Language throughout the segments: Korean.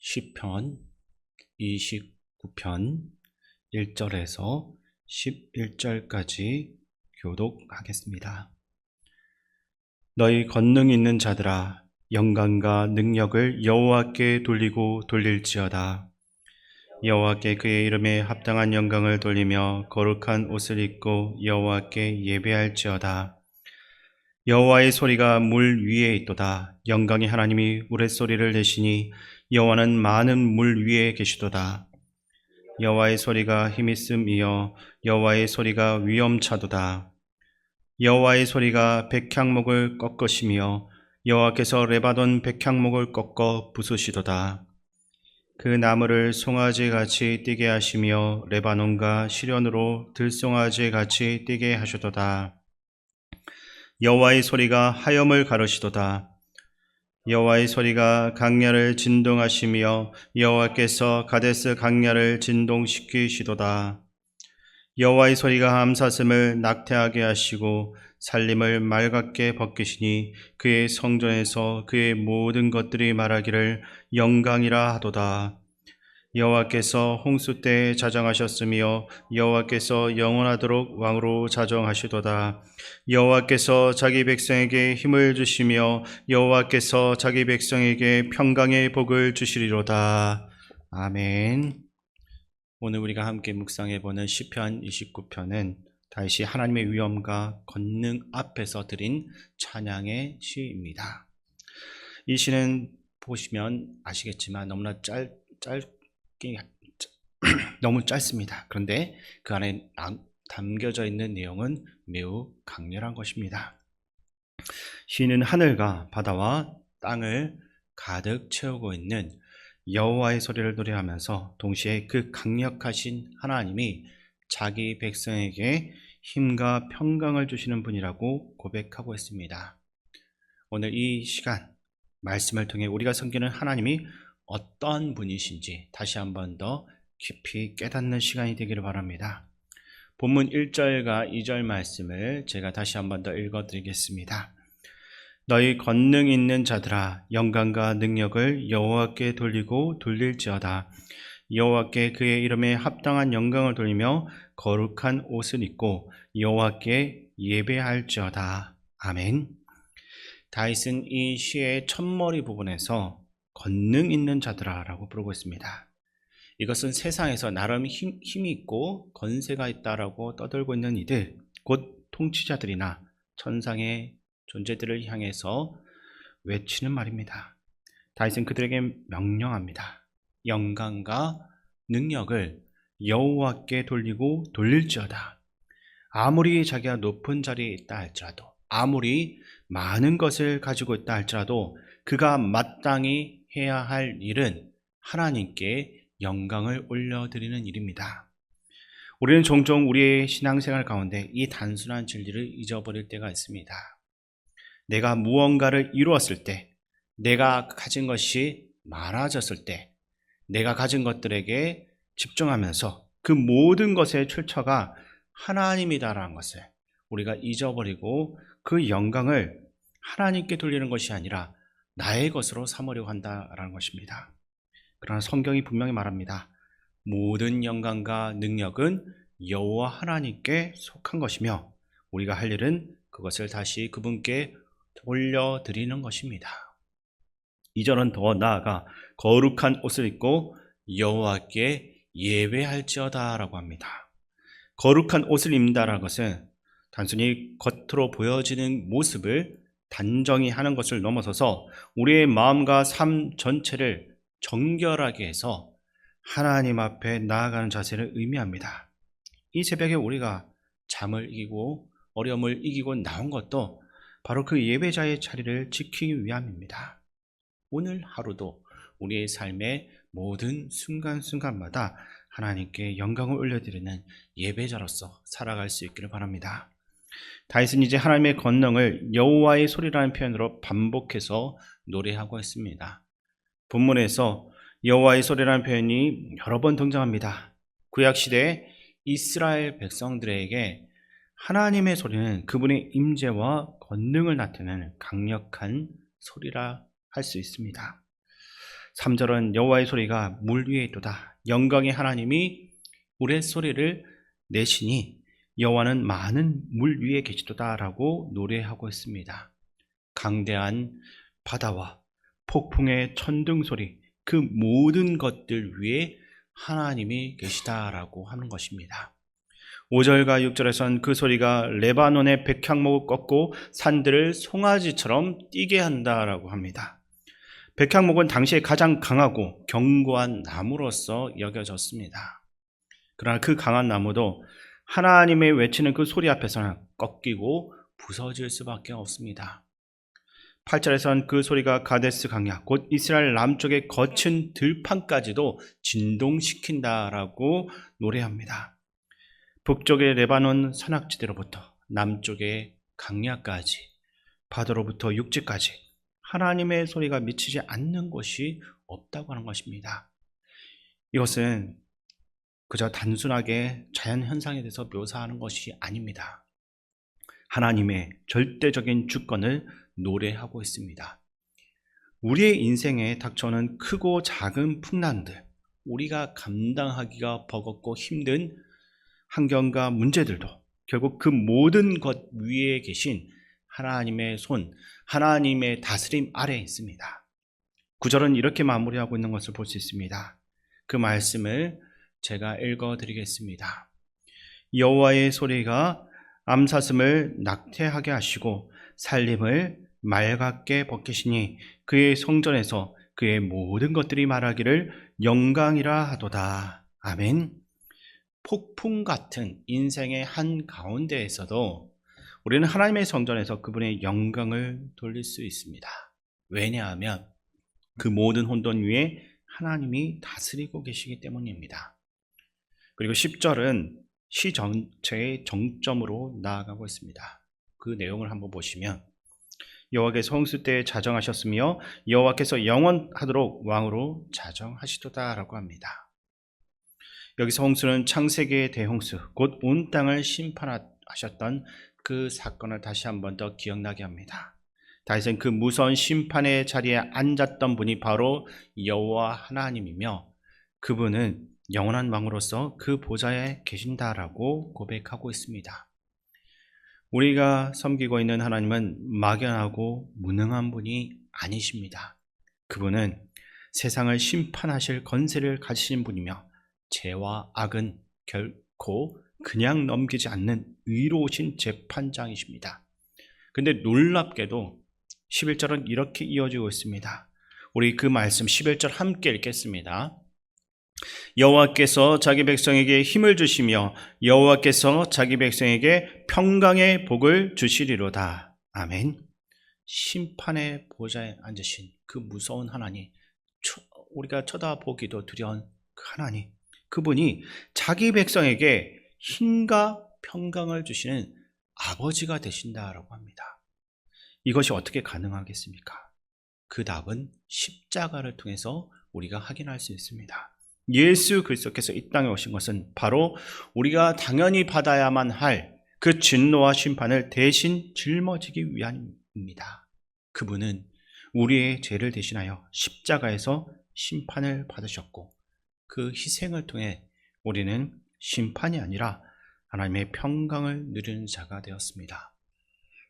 시편 29편 1절에서 11절까지 교독하겠습니다. 너희 권능 있는 자들아, 영광과 능력을 여호와께 돌리고 돌릴지어다. 여호와께 그의 이름에 합당한 영광을 돌리며 거룩한 옷을 입고 여호와께 예배할지어다. 여호와의 소리가 물 위에 있도다. 영광의 하나님이 우레소리를 내시니 여호와는 많은 물 위에 계시도다. 여호와의 소리가 힘있음이여 여호와의 소리가 위엄차도다. 여호와의 소리가 백향목을 꺾으시며 여호와께서 레바논 백향목을 꺾어 부수시도다. 그 나무를 송아지같이 뛰게 하시며 레바논과 시련으로 들송아지같이 뛰게 하시도다. 여호와의 소리가 하염을 가르시도다. 여호와의 소리가 강야를 진동하시며 여호와께서 가데스 강야를 진동시키시도다. 여호와의 소리가 암사슴을 낙태하게 하시고 살림을 맑게 벗기시니 그의 성전에서 그의 모든 것들이 말하기를 영광이라 하도다. 여호와께서 홍수 때에 자정하셨으며 여호와께서 영원하도록 왕으로 자정하시도다. 여호와께서 자기 백성에게 힘을 주시며 여호와께서 자기 백성에게 평강의 복을 주시리로다. 아멘. 오늘 우리가 함께 묵상해보는 시편 29편은 다시 하나님의 위엄과 권능 앞에서 드린 찬양의 시입니다. 이 시는 보시면 아시겠지만 너무나 너무 짧습니다. 그런데 그 안에 담겨져 있는 내용은 매우 강렬한 것입니다. 시는 하늘과 바다와 땅을 가득 채우고 있는 여호와의 소리를 노래하면서 동시에 그 강력하신 하나님이 자기 백성에게 힘과 평강을 주시는 분이라고 고백하고 있습니다. 오늘 이 시간 말씀을 통해 우리가 섬기는 하나님이 어떤 분이신지 다시 한 번 더 깊이 깨닫는 시간이 되기를 바랍니다. 본문 1절과 2절 말씀을 제가 다시 한 번 더 읽어드리겠습니다. 너희 권능 있는 자들아, 영광과 능력을 여호와께 돌리고 돌릴지어다. 여호와께 그의 이름에 합당한 영광을 돌리며 거룩한 옷을 입고 여호와께 예배할지어다. 아멘. 다윗은 이 시의 첫머리 부분에서 권능 있는 자들아 라고 부르고 있습니다. 이것은 세상에서 나름 힘이 있고 권세가 있다라고 떠들고 있는 이들, 곧 통치자들이나 천상의 존재들을 향해서 외치는 말입니다. 다윗은 그들에게 명령합니다. 영광과 능력을 여호와께 돌리고 돌릴지어다. 아무리 자기가 높은 자리에 있다 할지라도, 아무리 많은 것을 가지고 있다 할지라도 그가 마땅히 해야 할 일은 하나님께 영광을 올려드리는 일입니다. 우리는 종종 우리의 신앙생활 가운데 이 단순한 진리를 잊어버릴 때가 있습니다. 내가 무언가를 이루었을 때, 내가 가진 것이 많아졌을 때, 내가 가진 것들에게 집중하면서 그 모든 것의 출처가 하나님이다라는 것을 우리가 잊어버리고 그 영광을 하나님께 돌리는 것이 아니라 나의 것으로 삼으려고 한다라는 것입니다. 그러나 성경이 분명히 말합니다. 모든 영광과 능력은 여호와 하나님께 속한 것이며 우리가 할 일은 그것을 다시 그분께 돌려드리는 것입니다. 2절은 더 나아가 거룩한 옷을 입고 여호와께 예배할지어다 라고 합니다. 거룩한 옷을 입는다라는 것은 단순히 겉으로 보여지는 모습을 단정히 하는 것을 넘어서서 우리의 마음과 삶 전체를 정결하게 해서 하나님 앞에 나아가는 자세를 의미합니다. 이 새벽에 우리가 잠을 이기고 어려움을 이기고 나온 것도 바로 그 예배자의 자리를 지키기 위함입니다. 오늘 하루도 우리의 삶의 모든 순간순간마다 하나님께 영광을 올려드리는 예배자로서 살아갈 수 있기를 바랍니다. 다윗은 이제 하나님의 권능을 여호와의 소리라는 표현으로 반복해서 노래하고 있습니다. 본문에서 여호와의 소리라는 표현이 여러 번 등장합니다. 구약시대에 이스라엘 백성들에게 하나님의 소리는 그분의 임재와 권능을 나타내는 강력한 소리라 할 수 있습니다. 3절은 여호와의 소리가 물 위에 있도다. 영광의 하나님이 우레소리를 내시니 여호와는 많은 물 위에 계시도다 라고 노래하고 있습니다. 강대한 바다와 폭풍의 천둥소리, 그 모든 것들 위에 하나님이 계시다라고 하는 것입니다. 5절과 6절에선 그 소리가 레바논의 백향목을 꺾고 산들을 송아지처럼 뛰게 한다라고 합니다. 백향목은 당시에 가장 강하고 견고한 나무로서 여겨졌습니다. 그러나 그 강한 나무도 하나님의 외치는 그 소리 앞에서는 꺾이고 부서질 수밖에 없습니다. 8절에선 그 소리가 가데스 강야, 곧 이스라엘 남쪽의 거친 들판까지도 진동시킨다라고 노래합니다. 북쪽의 레바논 산악지대로부터 남쪽의 강야까지, 바다로부터 육지까지 하나님의 소리가 미치지 않는 곳이 없다고 하는 것입니다. 이것은 그저 단순하게 자연현상에 대해서 묘사하는 것이 아닙니다. 하나님의 절대적인 주권을 노래하고 있습니다. 우리의 인생에 닥쳐오는 크고 작은 풍랑들, 우리가 감당하기가 버겁고 힘든 환경과 문제들도 결국 그 모든 것 위에 계신 하나님의 손, 하나님의 다스림 아래에 있습니다. 9절은 이렇게 마무리하고 있는 것을 볼 수 있습니다. 그 말씀을 제가 읽어드리겠습니다. 여호와의 소리가 암사슴을 낙태하게 하시고 살림을 맑게 벗기시니 그의 성전에서 그의 모든 것들이 말하기를 영광이라 하도다. 아멘. 폭풍 같은 인생의 한가운데에서도 우리는 하나님의 성전에서 그분의 영광을 돌릴 수 있습니다. 왜냐하면 그 모든 혼돈 위에 하나님이 다스리고 계시기 때문입니다. 그리고 10절은 시 전체의 정점으로 나아가고 있습니다. 그 내용을 한번 보시면 여호와께서 홍수 때에 자정하셨으며 여호와께서 영원하도록 왕으로 자정하시도다 라고 합니다. 여기서 홍수는 창세기의 대홍수, 곧 온 땅을 심판하셨던 그 사건을 다시 한번 더 기억나게 합니다. 다윗은 그 무서운 심판의 자리에 앉았던 분이 바로 여호와 하나님이며 그분은 영원한 왕으로서 그 보좌에 계신다라고 고백하고 있습니다. 우리가 섬기고 있는 하나님은 막연하고 무능한 분이 아니십니다. 그분은 세상을 심판하실 권세를 가지신 분이며 죄와 악은 결코 그냥 넘기지 않는 의로우신 재판장이십니다. 근데 놀랍게도 11절은 이렇게 이어지고 있습니다. 우리 그 말씀 11절 함께 읽겠습니다. 여호와께서 자기 백성에게 힘을 주시며 여호와께서 자기 백성에게 평강의 복을 주시리로다. 아멘. 심판의 보좌에 앉으신 그 무서운 하나님, 우리가 쳐다보기도 두려운 그 하나님, 그분이 자기 백성에게 힘과 평강을 주시는 아버지가 되신다라고 합니다. 이것이 어떻게 가능하겠습니까? 그 답은 십자가를 통해서 우리가 확인할 수 있습니다. 예수 그리스도께서 이 땅에 오신 것은 바로 우리가 당연히 받아야만 할 그 진노와 심판을 대신 짊어지기 위함입니다. 그분은 우리의 죄를 대신하여 십자가에서 심판을 받으셨고 그 희생을 통해 우리는 심판이 아니라 하나님의 평강을 누리는 자가 되었습니다.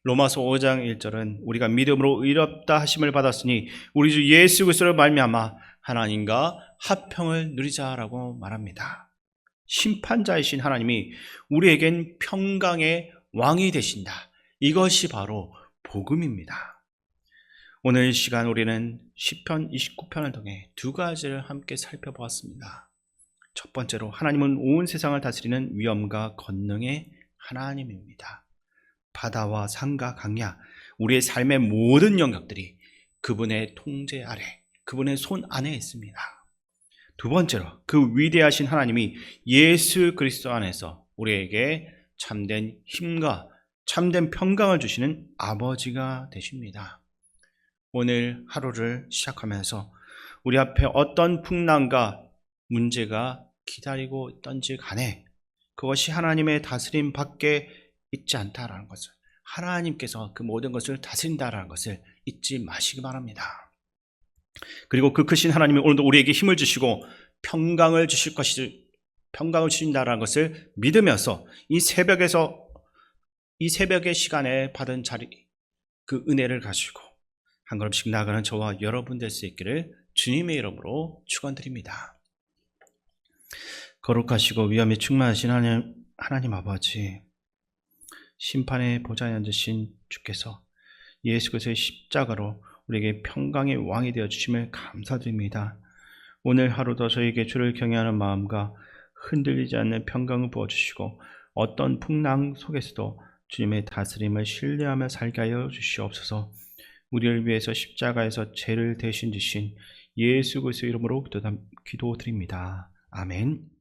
로마서 5장 1절은 우리가 믿음으로 의롭다 하심을 받았으니 우리 주 예수 그리스도를 말미암아 하나님과 화평을 누리자라고 말합니다. 심판자이신 하나님이 우리에겐 평강의 왕이 되신다. 이것이 바로 복음입니다. 오늘 시간 우리는 시편 29편을 통해 두 가지를 함께 살펴보았습니다. 첫 번째로 하나님은 온 세상을 다스리는 위엄과 권능의 하나님입니다. 바다와 산과 강야, 우리의 삶의 모든 영역들이 그분의 통제 아래, 그분의 손 안에 있습니다. 두 번째로 그 위대하신 하나님이 예수 그리스도 안에서 우리에게 참된 힘과 참된 평강을 주시는 아버지가 되십니다. 오늘 하루를 시작하면서 우리 앞에 어떤 풍랑과 문제가 기다리고 있던지 간에 그것이 하나님의 다스림 밖에 있지 않다라는 것을, 하나님께서 그 모든 것을 다스린다라는 것을 잊지 마시기 바랍니다. 그리고 그 크신 하나님이 오늘도 우리에게 힘을 주시고 평강을 주실 것이 평강을 주신다라는 것을 믿으면서 이 새벽의 시간에 받은 자리 그 은혜를 가지고 한 걸음씩 나아가는 저와 여러분 될 수 있기를 주님의 이름으로 축원드립니다. 거룩하시고 위엄에 충만하신 하나님 아버지, 심판의 보좌에 앉으신 주께서 예수 그리스도의 십자가로 우리에게 평강의 왕이 되어 주심을 감사드립니다. 오늘 하루도 저에게 주를 경외하는 마음과 흔들리지 않는 평강을 부어주시고 어떤 풍랑 속에서도 주님의 다스림을 신뢰하며 살게 하여 주시옵소서. 우리를 위해서 십자가에서 죄를 대신 지신 예수 그리스도의 이름으로 기도드립니다. 아멘.